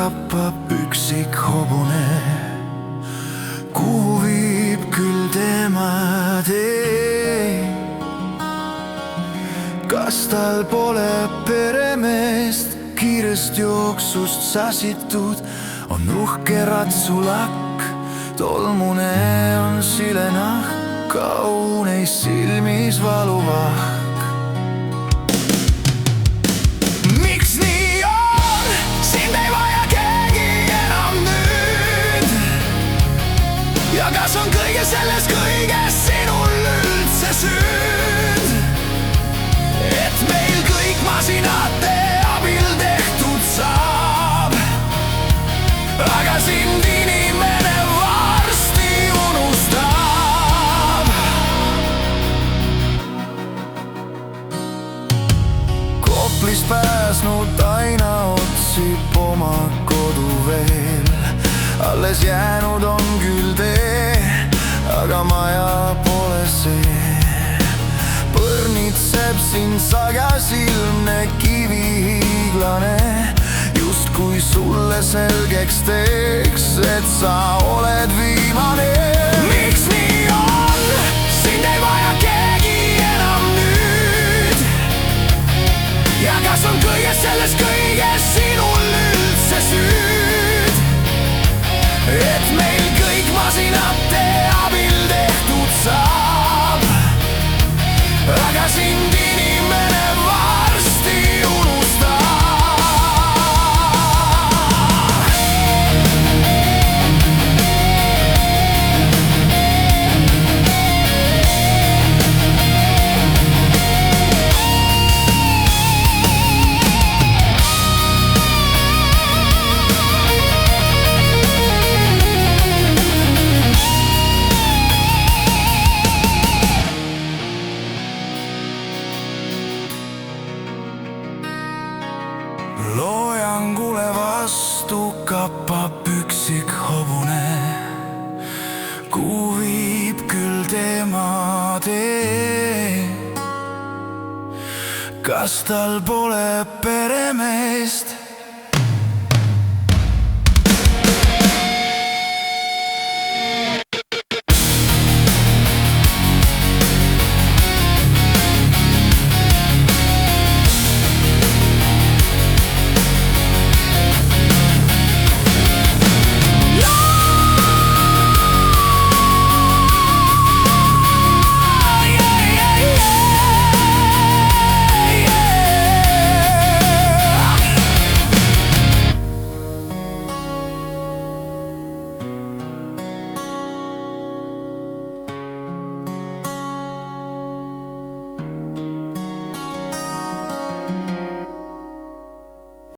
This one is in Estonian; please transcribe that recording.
kappab üksik hobune, kuhu viib küll tema tee. Kas tal pole peremeest, kiirest jooksust sassitud, on uhke ratsulakk, tolmune on silenahk, kauneis silmis valuvahk. Miks nii on? Sind ei vaja keegi enam nüüd. Ja kas on kõige selles kõiges sinul üldse süüd? Et meil kõik masinate abil tehtud saab, aga sind inimene varsti unustab. Koplist pääsnud aina otsib oma kodu veel, alles jäänud on küll tee, aga maja pole see. Põrnitseb siin sajasilmne kivihiiglane, justkui sulle selgeks teeks, et sa oled viimane. Miks nii on? Sind ei vaja keegi enam nüüd. Ja kas on kõiges selles kõiges sinul üldse süüd? Et meil kõik masinate abil tehtud saab, aga sind inimene varsti unustab. Loojangule vastu kappab üksik hobune, kuhu viib küll tema tee. Kas tal pole peremeest,